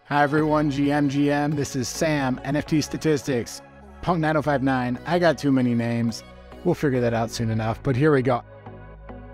Hi everyone, GM. This is Sam, NFT Statistics. Punk 9059. I got too many names. We'll figure that out soon enough, but here we go.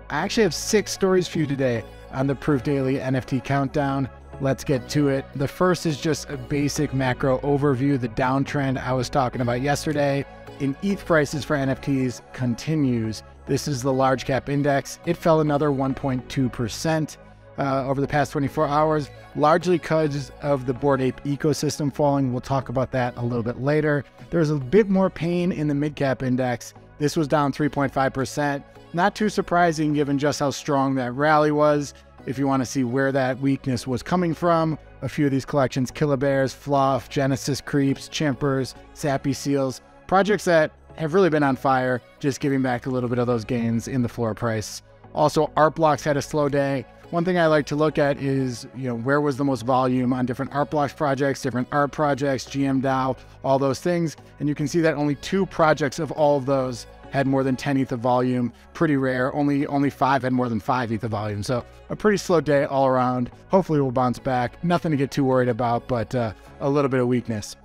I actually have 6 stories for you today on the Proof Daily NFT Countdown. Let's get to it. The first is just a basic macro overview, the downtrend I was talking about yesterday in ETH prices for NFTs continues. This is the large cap index. It fell another 1.2%. Over the past 24 hours, largely because of the Bored Ape ecosystem falling. We'll talk about that a little bit later. There's a bit more pain in the mid-cap index. This was down 3.5%. Not too surprising given just how strong that rally was. If you want to see where that weakness was coming from, a few of these collections, Killer Bears, Fluff, Genesis Creeps, Chimpers, Sappy Seals, projects that have really been on fire, just giving back a little bit of those gains in the floor price. Also, art blocks had a slow day. One thing I like to look at is, where was the most volume on different art blocks projects, different art projects, GMDAO, all those things. And you can see that only 2 projects of all of those had more than 10 ETH of volume. Pretty rare. Only 5 had more than 5 ETH of volume. So a pretty slow day all around. Hopefully we'll bounce back. Nothing to get too worried about, but a little bit of weakness.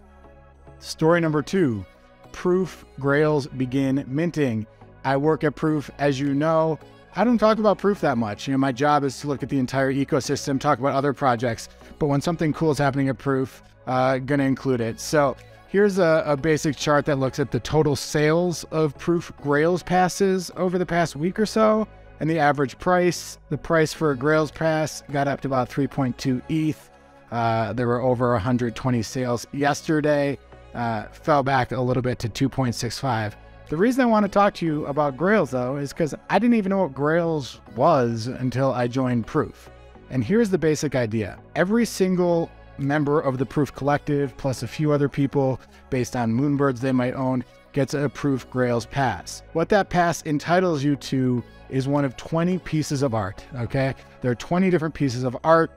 Story number 2, Proof Grails begin minting. I work at Proof, as you know. I don't talk about Proof that much. My job is to look at the entire ecosystem, talk about other projects. But when something cool is happening at Proof, gonna include it. So here's a basic chart that looks at the total sales of Proof Grails passes over the past week or so, and the average price. The price for a Grails pass got up to about 3.2 ETH. There were over 120 sales yesterday. Fell back a little bit to 2.65. The reason I want to talk to you about Grails, though, is because I didn't even know what Grails was until I joined Proof. And here's the basic idea. Every single member of the Proof Collective, plus a few other people based on moonbirds they might own, gets a Proof Grails pass. What that pass entitles you to is one of 20 pieces of art, okay? There are 20 different pieces of art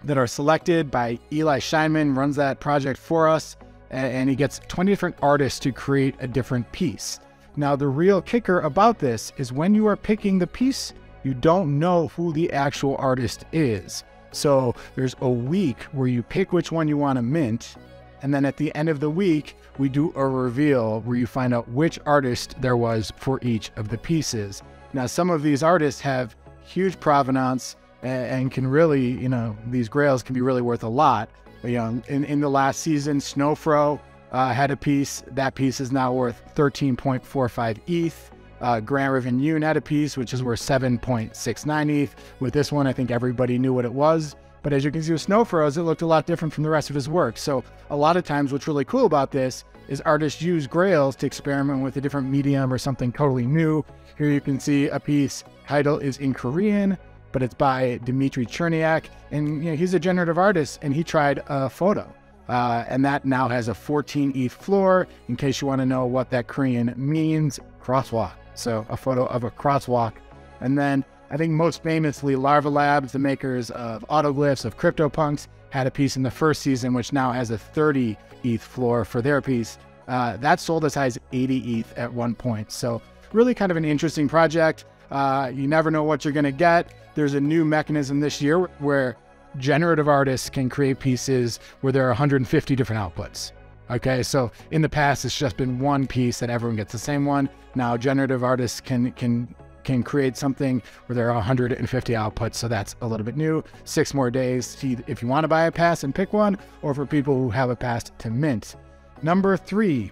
that are selected by Eli Scheinman, runs that project for us. And he gets 20 different artists to create a different piece. Now, the real kicker about this is when you are picking the piece, you don't know who the actual artist is. So there's a week where you pick which one you want to mint, and then at the end of the week, we do a reveal where you find out which artist there was for each of the pieces. Now, some of these artists have huge provenance and can really, these grails can be really worth a lot. In the last season, Snowfro had a piece. That piece is now worth 13.45 ETH. Grand Riven Yoon had a piece, which is worth 7.69 ETH. With this one, I think everybody knew what it was. But as you can see with Snowfro's, it looked a lot different from the rest of his work. So a lot of times what's really cool about this is artists use Grails to experiment with a different medium or something totally new. Here you can see a piece, title is in Korean, but it's by Dmitry Cherniak, and he's a generative artist, and he tried a photo, and that now has a 14 ETH floor. In case you want to know what that Korean means, crosswalk. So a photo of a crosswalk. And then I think most famously, Larva Labs, the makers of Autoglyphs, of CryptoPunks, had a piece in the first season, which now has a 30 ETH floor for their piece. That sold as high as 80 ETH at one point. So really kind of an interesting project. You never know what you're going to get. There's a new mechanism this year where generative artists can create pieces where there are 150 different outputs. Okay, so in the past, it's just been one piece that everyone gets the same one. Now, generative artists can create something where there are 150 outputs, so that's a little bit new. 6 more days see if you want to buy a pass and pick one, or for people who have a pass to mint. Number 3.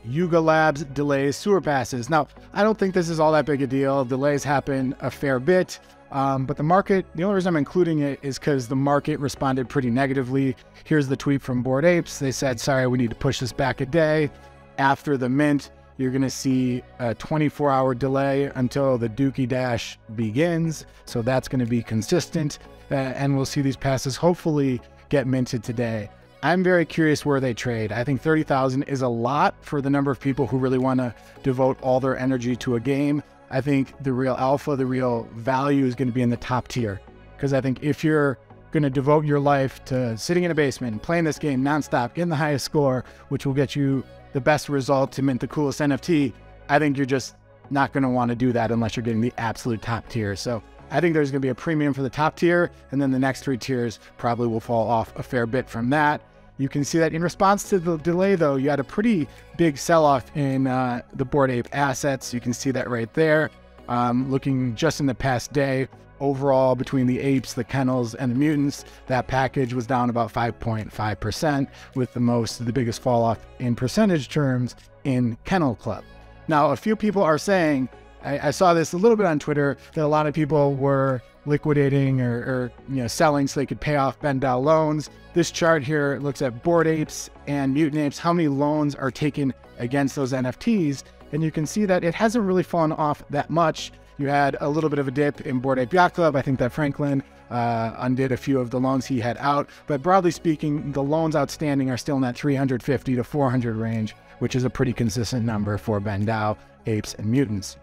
Yuga Labs delays sewer passes. Now, I don't think this is all that big a deal. Delays happen a fair bit, but the only reason I'm including it is because the market responded pretty negatively. Here's the tweet from Bored Apes. They said, sorry, we need to push this back a day. After the mint, you're going to see a 24-hour delay until the Dookie Dash begins. So that's going to be consistent, and we'll see these passes hopefully get minted today. I'm very curious where they trade. I think 30,000 is a lot for the number of people who really want to devote all their energy to a game. I think the real alpha, the real value is going to be in the top tier. Because I think if you're going to devote your life to sitting in a basement and playing this game nonstop, getting the highest score, which will get you the best result to mint the coolest NFT, I think you're just not going to want to do that unless you're getting the absolute top tier. So I think there's going to be a premium for the top tier, and then the next 3 tiers probably will fall off a fair bit from that. You can see that in response to the delay, though, you had a pretty big sell-off in the Bored Ape assets. You can see that right there. Looking just in the past day, overall between the apes, the kennels, and the mutants, that package was down about 5.5%, with the biggest fall-off in percentage terms in Kennel Club. Now, a few people are saying, I saw this a little bit on Twitter, that a lot of people were liquidating or selling so they could pay off BendDAO loans. This chart here looks at Bored Apes and Mutant Apes, how many loans are taken against those NFTs, and you can see that it hasn't really fallen off that much. You had a little bit of a dip in Bored Ape Yacht Club. I think that Franklin undid a few of the loans he had out, but broadly speaking, the loans outstanding are still in that 350 to 400 range, which is a pretty consistent number for BendDAO, Apes, and Mutants.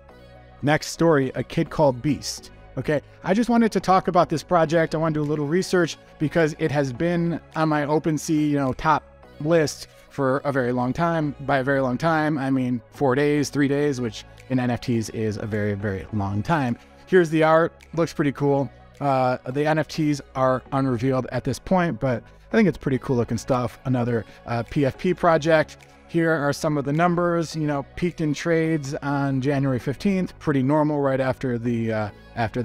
Next story, A Kid Called Beast. Okay, I just wanted to talk about this project. I want to do a little research because it has been on my OpenSea, top list for a very long time. By a very long time, I mean 4 days, 3 days, which in NFTs is a very, very long time. Here's the art, looks pretty cool. The NFTs are unrevealed at this point, but I think it's pretty cool looking stuff. Another PFP project. Here are some of the numbers, peaked in trades on January 15th, pretty normal right after the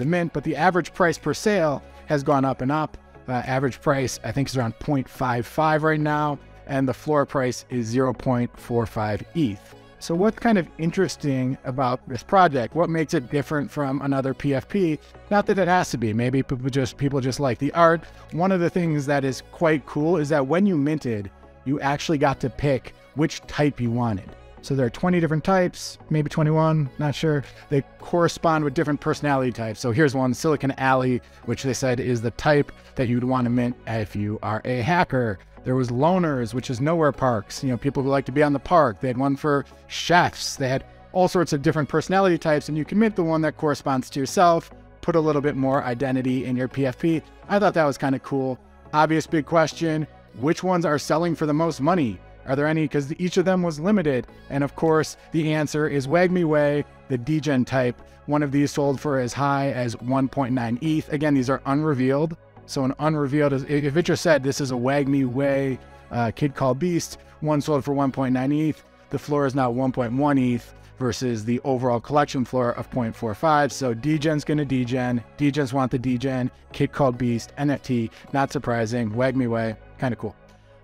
mint, but the average price per sale has gone up and up. Average price, I think, is around 0.55 right now, and the floor price is 0.45 ETH. So what's kind of interesting about this project? What makes it different from another PFP? Not that it has to be. Maybe people just like the art. One of the things that is quite cool is that when you minted, you actually got to pick which type you wanted. So there are 20 different types, maybe 21, not sure. They correspond with different personality types. So here's one, Silicon Alley, which they said is the type that you'd want to mint if you are a hacker. There was loners, which is nowhere parks, people who like to be on the park. They had one for chefs. They had all sorts of different personality types, and you can mint the one that corresponds to yourself, put a little bit more identity in your PFP. I thought that was kind of cool. Obvious big question, which ones are selling for the most money? Are there any? Because each of them was limited. And of course, the answer is Wag Me Way, the degen type. One of these sold for as high as 1.9 ETH. Again, these are unrevealed. So an unrevealed is, if it just said this is a Wag Me Way Kid Called Beast, one sold for 1.9 ETH. The floor is now 1.1 ETH versus the overall collection floor of 0.45. So degen's gonna degen. Degens want the degen. Kid Called Beast, NFT, not surprising. Wag Me Way, kind of cool.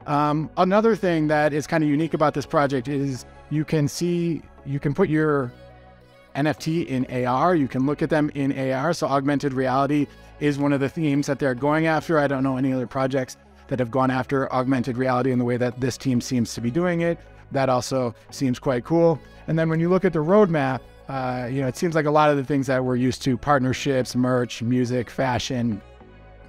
Another thing that is kind of unique about this project is you can put your NFT in AR. You can look at them in AR. So augmented reality is one of the themes that they're going after. I don't know any other projects that have gone after augmented reality in the way that this team seems to be doing it. That also seems quite cool. And then when you look at the roadmap, it seems like a lot of the things that we're used to, partnerships, merch, music, fashion,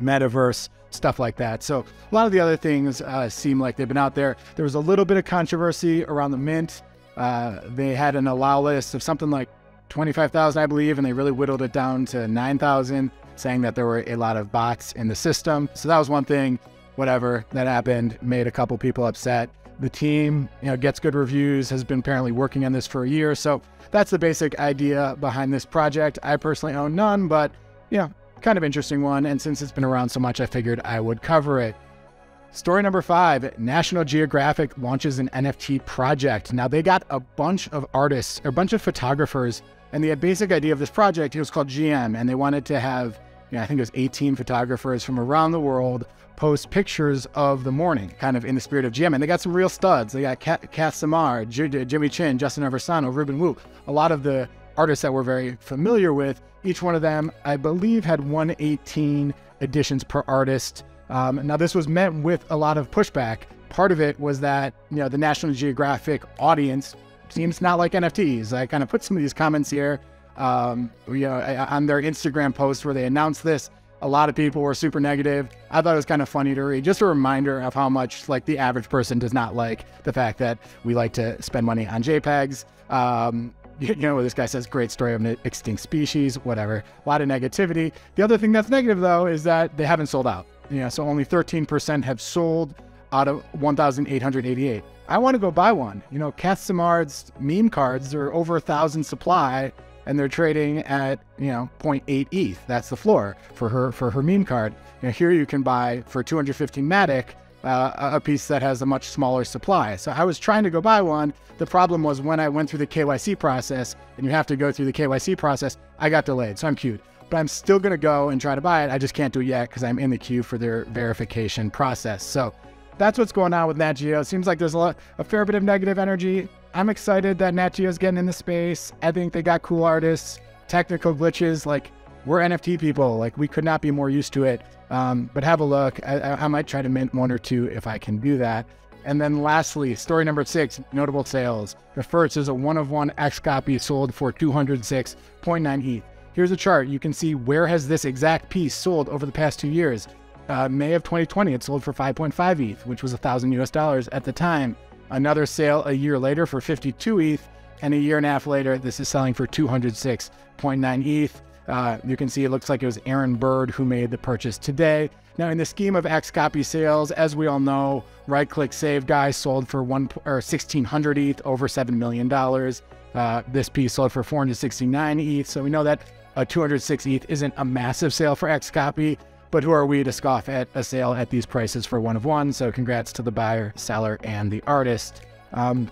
metaverse, stuff like that. So a lot of the other things seem like they've been out there. There was a little bit of controversy around the mint. They had an allow list of something like 25,000, I believe, and they really whittled it down to 9,000, saying that there were a lot of bots in the system. So that was one thing, whatever, that happened, made a couple people upset. The team, gets good reviews, has been apparently working on this for a year. So that's the basic idea behind this project. I personally own none, but kind of interesting one, and since it's been around so much, I figured I would cover it. Story number 5, National Geographic launches an NFT project. Now they got a bunch of artists, or a bunch of photographers, and the basic idea of this project, it was called GM, and they wanted to have, I think it was 18 photographers from around the world post pictures of the morning, kind of in the spirit of GM. And they got some real studs. They got Kath Samar, Jimmy Chin, Justin Aversano, Ruben Wu, a lot of the artists that we're very familiar with. Each one of them, I believe, had 118 editions per artist. Now this was met with a lot of pushback. Part of it was that, the National Geographic audience seems not like NFTs. I kind of put some of these comments here, on their Instagram post where they announced this. A lot of people were super negative. I thought it was kind of funny to read. Just a reminder of how much the average person does not like the fact that we like to spend money on JPEGs. Where this guy says, great story of an extinct species, whatever. A lot of negativity. The other thing that's negative, though, is that they haven't sold out. So only 13% have sold out of 1,888. I want to go buy one. Kath Samar's meme cards are over 1,000 supply, and they're trading at, you know, 0.8 ETH. That's the floor for her meme card. You know, here you can buy for 215 Matic a piece that has a much smaller supply. So I was trying to go buy one. The problem was when I went through the KYC process, and you have to go through the KYC process, I got delayed. So I'm queued. But I'm still going to go and try to buy it. I just can't do it yet because I'm in the queue for their verification process. So that's what's going on with Nat Geo. It seems like there's a fair bit of negative energy. I'm excited that Nat Geo's getting in the space. I think they got cool artists, technical glitches. Like, we're NFT people. Like, we could not be more used to it. But have a look. I might try to mint one or two if I can do that. And then lastly, story number 6, notable sales. The first is a 1-of-1 XCOPY sold for 206.9 ETH. Here's a chart. You can see where has this exact piece sold over the past 2 years. May of 2020, it sold for 5.5 ETH, which was $1,000 at the time. Another sale a year later for 52 ETH, and a year and a half later, this is selling for 206.9 ETH. You can see it looks like it was Aaron Bird who made the purchase today. Now, in the scheme of XCOPY sales, as we all know, right-click save guy sold for 1,600 ETH, over $7 million. This piece sold for 469 ETH, so we know that 206 ETH isn't a massive sale for XCOPY, but who are we to scoff at a sale at these prices for 1-of-1? So congrats to the buyer, seller, and the artist. Oh,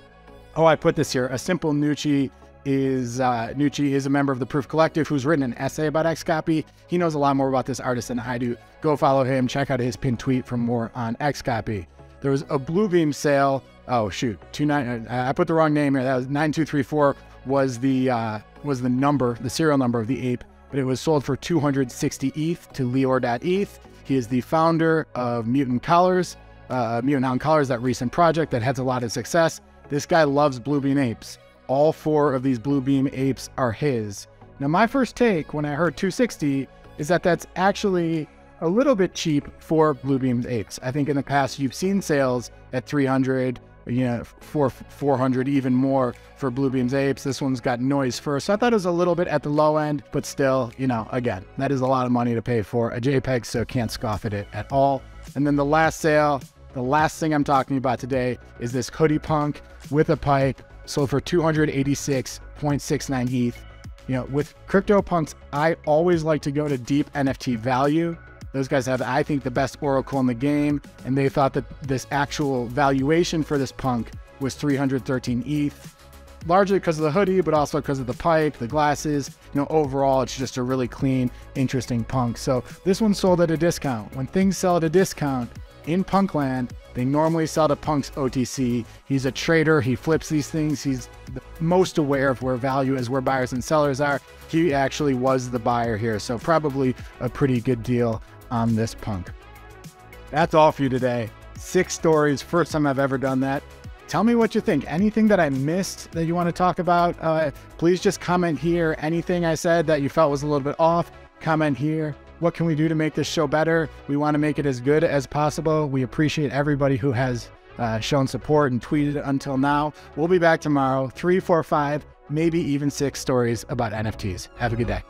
I put this here. A Simple Nucci is a member of the Proof Collective who's written an essay about XCOPY. He knows a lot more about this artist than I do. Go follow him. Check out his pinned tweet for more on XCOPY. There was a Bluebeam sale. Oh shoot, I put the wrong name here. That was 9234 was the number, the serial number of the ape, but it was sold for 260 ETH to Leor.eth. He is the founder of Mutant Collars, Mutant Hound Collars, that recent project that has a lot of success. This guy loves Bluebeam apes. All 4 of these Bluebeam apes are his. Now, my first take when I heard 260 is that that's actually a little bit cheap for Bluebeam apes. I think in the past you've seen sales at 300, you know, 400, even more for Bluebeam's apes. This one's got noise first. So I thought it was a little bit at the low end, but still, you know, again, that is a lot of money to pay for a JPEG, so can't scoff at it at all. And then the last sale, the last thing I'm talking about today is this Hoodie Punk with a pipe, sold for 286.69 ETH. You know, with CryptoPunks, I always like to go to deep NFT value. Those guys have, I think, the best oracle in the game, and they thought that this actual valuation for this punk was 313 ETH, largely because of the hoodie, but also because of the pipe, the glasses. You know, overall, it's just a really clean, interesting punk. So this one sold at a discount. When things sell at a discount in Punkland, they normally sell to Punk's OTC. He's a trader. He flips these things. He's the most aware of where value is, where buyers and sellers are. He actually was the buyer here, so probably a pretty good deal on this punk. That's all for you today. 6 stories, first time I've ever done that. Tell me what you think. Anything that I missed that you want to talk about, please just comment here. Anything I said that you felt was a little bit off, comment here. What can we do to make this show better? We want to make it as good as possible. We appreciate everybody who has shown support and tweeted until now. We'll be back tomorrow, 3, 4, 5, maybe even 6 stories about NFTs. Have a good day.